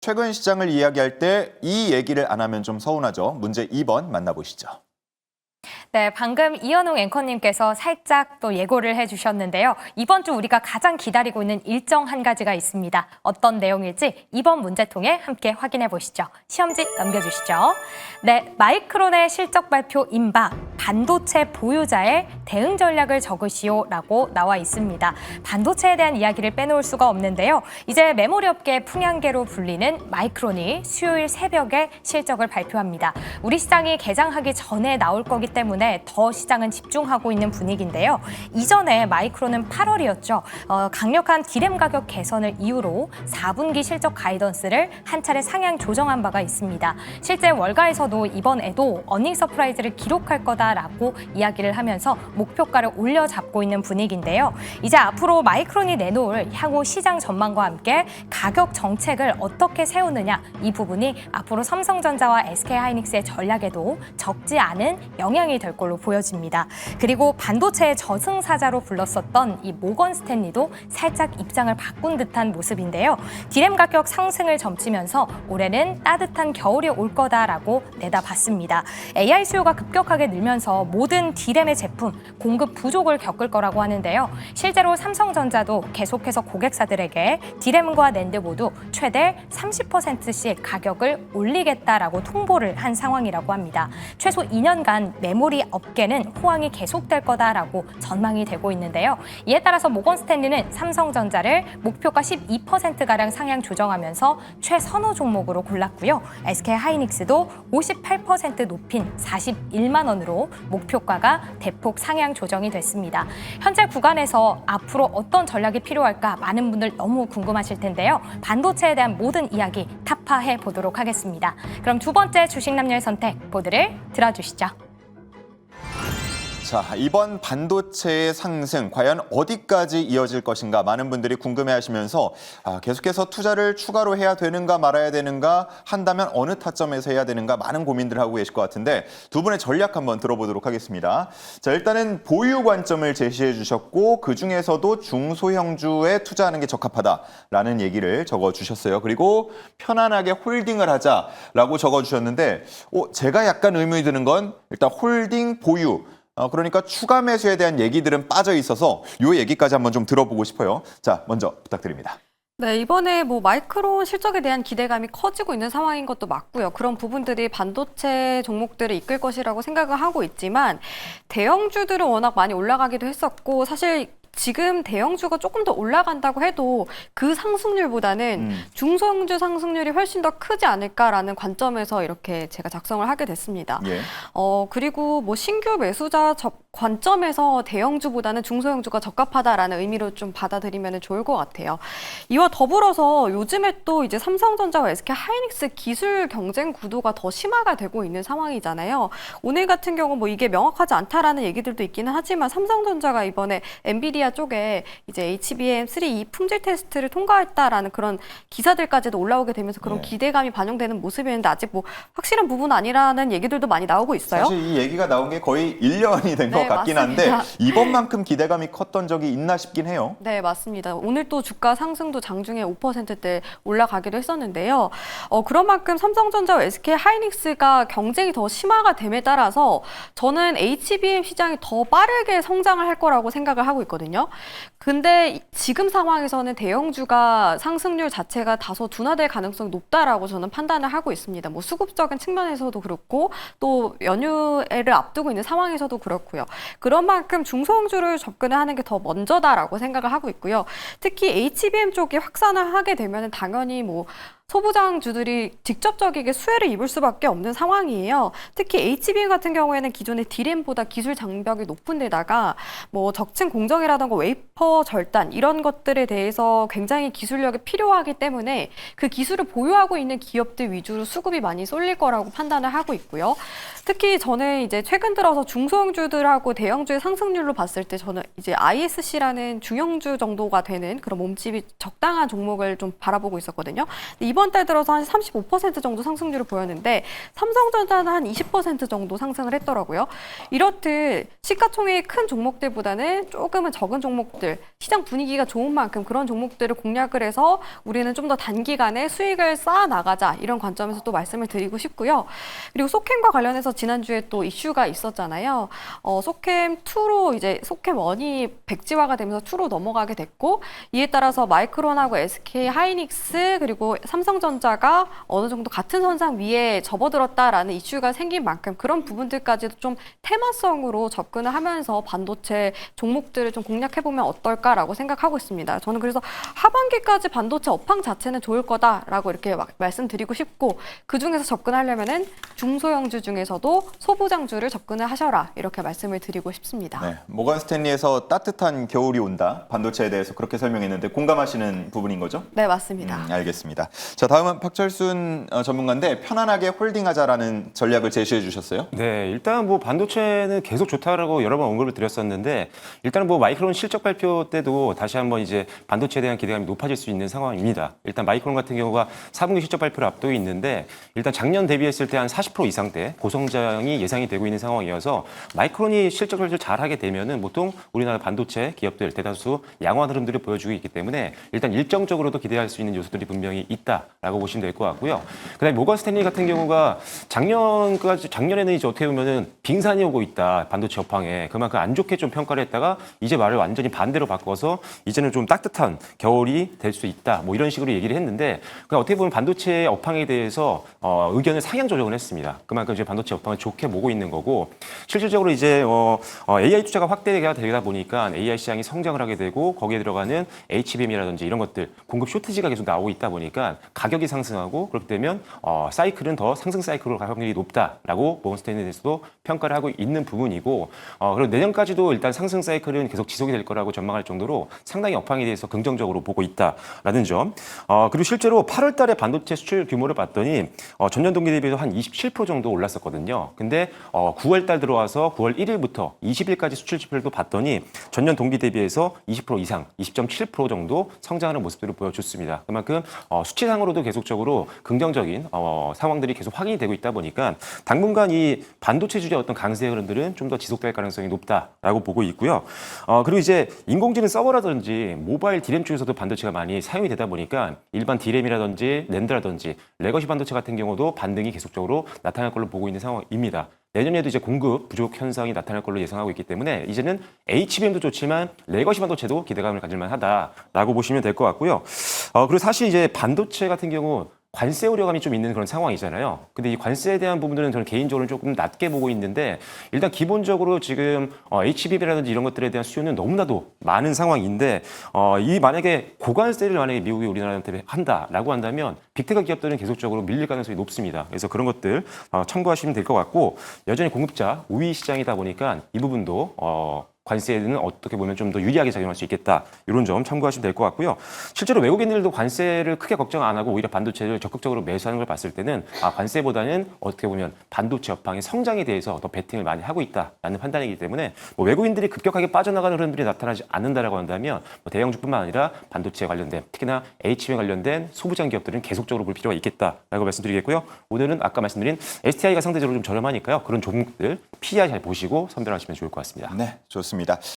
최근 시장을 이야기할 때 이 얘기를 안 하면 좀 서운하죠. 문제 2번 만나보시죠. 네, 방금 이현웅 앵커님께서 살짝 또 예고를 해주셨는데요. 이번 주 우리가 가장 기다리고 있는 일정 한 가지가 있습니다. 어떤 내용일지 이번 문제 통해 함께 확인해 보시죠. 시험지 넘겨주시죠. 네, 마이크론의 실적 발표 임박, 반도체 보유자의 대응 전략을 적으시오라고 나와 있습니다. 반도체에 대한 이야기를 빼놓을 수가 없는데요. 이제 메모리 업계의 풍향계로 불리는 마이크론이 수요일 새벽에 실적을 발표합니다. 우리 시장이 개장하기 전에 나올 거기 때문에 더 시장은 집중하고 있는 분위기인데요. 이전에 마이크론은 8월이었죠. 강력한 디램 가격 개선을 이유로 4분기 실적 가이던스를 한 차례 상향 조정한 바가 있습니다. 실제 월가에서도 이번에도 어닝 서프라이즈를 기록할 거다라고 이야기를 하면서 목표가를 올려잡고 있는 분위기인데요. 이제 앞으로 마이크론이 내놓을 향후 시장 전망과 함께 가격 정책을 어떻게 세우느냐, 이 부분이 앞으로 삼성전자와 SK하이닉스의 전략에도 적지 않은 영향이 될 걸로 보여집니다. 그리고 반도체의 저승사자로 불렀었던 이 모건 스탠리도 살짝 입장을 바꾼 듯한 모습인데요. 디램 가격 상승을 점치면서 올해는 따뜻한 겨울이 올 거다라고 내다봤습니다. AI 수요가 급격하게 늘면서 모든 디램의 제품 공급 부족을 겪을 거라고 하는데요. 실제로 삼성전자도 계속해서 고객사들에게 디램과 낸드 모두 최대 30%씩 가격을 올리겠다라고 통보를 한 상황이라고 합니다. 최소 2년간 메모리 업계는 호황이 계속될 거다라고 전망이 되고 있는데요. 이에 따라서 모건 스탠리는 삼성전자를 목표가 12%가량 상향 조정하면서 최선호 종목으로 골랐고요. SK하이닉스도 58% 높인 41만 원으로 목표가가 대폭 상향 조정이 됐습니다. 현재 구간에서 앞으로 어떤 전략이 필요할까 많은 분들 너무 궁금하실 텐데요. 반도체에 대한 모든 이야기 타파해 보도록 하겠습니다. 그럼 두 번째 주식 남녀의 선택 보드를 들어주시죠. 자, 이번 반도체의 상승 과연 어디까지 이어질 것인가 많은 분들이 궁금해하시면서 계속해서 투자를 추가로 해야 되는가 말아야 되는가, 한다면 어느 타점에서 해야 되는가 많은 고민들을 하고 계실 것 같은데 두 분의 전략 한번 들어보도록 하겠습니다. 자, 일단은 보유 관점을 제시해 주셨고 그중에서도 중소형주에 투자하는 게 적합하다라는 얘기를 적어주셨어요. 그리고 편안하게 홀딩을 하자라고 적어주셨는데 제가 약간 의문이 드는 건 일단 홀딩 보유, 그러니까 추가 매수에 대한 얘기들은 빠져 있어서 이 얘기까지 한번 좀 들어보고 싶어요. 자, 먼저 부탁드립니다. 네, 이번에 마이크론 실적에 대한 기대감이 커지고 있는 상황인 것도 맞고요. 그런 부분들이 반도체 종목들을 이끌 것이라고 생각을 하고 있지만 대형주들은 워낙 많이 올라가기도 했었고 사실 지금 대형주가 조금 더 올라간다고 해도 그 상승률보다는 중소형주 상승률이 훨씬 더 크지 않을까라는 관점에서 이렇게 제가 작성을 하게 됐습니다. 예. 그리고 신규 매수자 관점에서 대형주보다는 중소형주가 적합하다라는 의미로 좀 받아들이면 좋을 것 같아요. 이와 더불어서 요즘에 또 이제 삼성전자와 SK하이닉스 기술 경쟁 구도가 더 심화가 되고 있는 상황이잖아요. 오늘 같은 경우 이게 명확하지 않다라는 얘기들도 있기는 하지만 삼성전자가 이번에 엔비디아 쪽에 이제 HBM3E 품질 테스트를 통과했다라는 그런 기사들까지도 올라오게 되면서 그런 기대감이 반영되는 모습이었는데 아직 확실한 부분은 아니라는 얘기들도 많이 나오고 있어요. 사실 이 얘기가 나온 게 거의 1년이 된 것 같긴 한데 이번만큼 기대감이 컸던 적이 있나 싶긴 해요. 네, 맞습니다. 오늘 또 주가 상승도 장중에 5%대 올라가기도 했었는데요. 그런 만큼 삼성전자와 SK하이닉스가 경쟁이 더 심화가 됨에 따라서 저는 HBM 시장이 더 빠르게 성장을 할 거라고 생각을 하고 있거든요. 근데 지금 상황에서는 대형주가 상승률 자체가 다소 둔화될 가능성이 높다라고 저는 판단을 하고 있습니다. 수급적인 측면에서도 그렇고 또 연휴를 앞두고 있는 상황에서도 그렇고요. 그런 만큼 중소형주를 접근을 하는 게 더 먼저다라고 생각을 하고 있고요. 특히 HBM 쪽이 확산을 하게 되면 당연히 소부장주들이 직접적이게 수혜를 입을 수밖에 없는 상황이에요. 특히 HBM 같은 경우에는 기존의 디램보다 기술 장벽이 높은 데다가 적층 공정이라던가 웨이퍼 절단 이런 것들에 대해서 굉장히 기술력이 필요하기 때문에 그 기술을 보유하고 있는 기업들 위주로 수급이 많이 쏠릴 거라고 판단을 하고 있고요. 특히 저는 이제 최근 들어서 중소형주들하고 대형주의 상승률로 봤을 때 저는 이제 ISC라는 중형주 정도가 되는 그런 몸집이 적당한 종목을 좀 바라보고 있었거든요. 이번 이번 달 들어서 한 35% 정도 상승률을 보였는데 삼성전자는 한 20% 정도 상승을 했더라고요. 이렇듯 시가총액이 큰 종목들보다는 조금은 적은 종목들, 시장 분위기가 좋은 만큼 그런 종목들을 공략을 해서 우리는 좀 더 단기간에 수익을 쌓아 나가자 이런 관점에서 또 말씀을 드리고 싶고요. 그리고 소캠과 관련해서 지난주에 또 이슈가 있었잖아요. 소캠2로 이제 소캠1이 백지화가 되면서 2로 넘어가게 됐고 이에 따라서 마이크론하고 SK 하이닉스 그리고 삼성전자가 어느 정도 같은 선상 위에 접어들었다라는 이슈가 생긴 만큼 그런 부분들까지도 좀 테마성으로 접근을 하면서 반도체 종목들을 좀 공략해보면 어떨까라고 생각하고 있습니다. 저는 그래서 하반기까지 반도체 업황 자체는 좋을 거다라고 이렇게 말씀드리고 싶고 그중에서 접근하려면은 중소형주 중에서도 소부장주를 접근을 하셔라 이렇게 말씀을 드리고 싶습니다. 네, 모건 스탠리에서 따뜻한 겨울이 온다. 반도체에 대해서 그렇게 설명했는데 공감하시는 부분인 거죠? 네, 맞습니다. 알겠습니다. 자, 다음은 박철순 전문가인데 편안하게 홀딩하자라는 전략을 제시해 주셨어요. 네, 일단 뭐 반도체는 계속 좋다라고 여러 번 언급을 드렸었는데 일단은 뭐 마이크론 실적 발표 때도 다시 한번 이제 반도체에 대한 기대감이 높아질 수 있는 상황입니다. 일단 마이크론 같은 경우가 4분기 실적 발표를 앞두고 있는데 일단 작년 대비했을 때 한 40% 이상대 고성장이 예상이 되고 있는 상황이어서 마이크론이 실적을 잘하게 되면은 보통 우리나라 반도체 기업들 대다수 양호한 흐름들을 보여주고 있기 때문에 일단 일정적으로도 기대할 수 있는 요소들이 분명히 있다라고 보시면 될 것 같고요. 그다음에 모건 스탠리 같은 경우가 작년에는 이제 어떻게 보면은 빙산이 오고 있다 반도체 업황에 그만큼 안 좋게 좀 평가를 했다가 이제 말을 완전히 반대로 바꿔서 이제는 좀 따뜻한 겨울이 될 수 있다 뭐 이런 식으로 얘기를 했는데 그러니까 어떻게 보면 반도체 업황에 대해서 의견을 상향 조정을 했습니다. 그만큼 이제 반도체 업황을 좋게 보고 있는 거고 실질적으로 이제 AI 투자가 확대가 되다 보니까 AI 시장이 성장을 하게 되고 거기에 들어가는 HBM이라든지 이런 것들 공급 쇼티지가 계속 나오고 있다 보니까 가격이 상승하고 그렇게 되면 사이클은 더 상승 사이클로 갈 확률이 높다라고 모건 스탠리에 대해서도 평가를 하고 있는 부분이고 그리고 내년까지도 일단 상승 사이클은 계속 지속이 될 거라고 전망할 정도로 상당히 업황에 대해서 긍정적으로 보고 있다라는 점. 그리고 실제로 8월 달에 반도체 수출 규모를 봤더니 전년 동기 대비해서 한 27% 정도 올랐었거든요. 근데 9월 달 들어와서 9월 1일부터 20일까지 수출 지표도 봤더니 전년 동기 대비해서 20% 이상, 20.7% 정도 성장하는 모습들을 보여줬습니다. 그만큼 수치상으로도 계속적으로 긍정적인 상황들이 계속 확인이 되고 있다 보니까 당분간 이 반도체 주의 어떤 강세 흐름들은 좀 더 지속될 가능성이 높다라고 보고 있고요. 그리고 이제 인공지능 서버라든지 모바일 디램 쪽에서도 반도체가 많이 사용이 되다 보니까 일반 디램이라든지 낸드라든지 레거시 반도체 같은 경우도 반등이 계속적으로 나타날 걸로 보고 있는 상황입니다. 내년에도 이제 공급 부족 현상이 나타날 걸로 예상하고 있기 때문에 이제는 HBM도 좋지만 레거시 반도체도 기대감을 가질 만하다라고 보시면 될 것 같고요. 그리고 사실 이제 반도체 같은 경우 관세 우려감이 좀 있는 그런 상황이잖아요. 근데 이 관세에 대한 부분들은 저는 개인적으로 조금 낮게 보고 있는데 일단 기본적으로 지금 HBM이라든지 이런 것들에 대한 수요는 너무나도 많은 상황인데 이 만약에 고관세를 만약에 미국이 우리나라한테 한다라고 한다면 빅테크 기업들은 계속적으로 밀릴 가능성이 높습니다. 그래서 그런 것들 참고하시면 될 것 같고 여전히 공급자 우위 시장이다 보니까 이 부분도 관세에는 어떻게 보면 좀 더 유리하게 작용할 수 있겠다. 이런 점 참고하시면 될 것 같고요. 실제로 외국인들도 관세를 크게 걱정 안 하고 오히려 반도체를 적극적으로 매수하는 걸 봤을 때는 관세보다는 어떻게 보면 반도체 업황의 성장에 대해서 더 베팅을 많이 하고 있다라는 판단이기 때문에 뭐 외국인들이 급격하게 빠져나가는 흐름들이 나타나지 않는다라고 한다면 뭐 대형주뿐만 아니라 반도체에 관련된 특히나 HBM 관련된 소부장 기업들은 계속적으로 볼 필요가 있겠다라고 말씀드리겠고요. 오늘은 아까 말씀드린 STI가 상대적으로 좀 저렴하니까요. 그런 종목들 PI 잘 보시고 선별하시면 좋을 것 같습니다. 네, 좋습니다.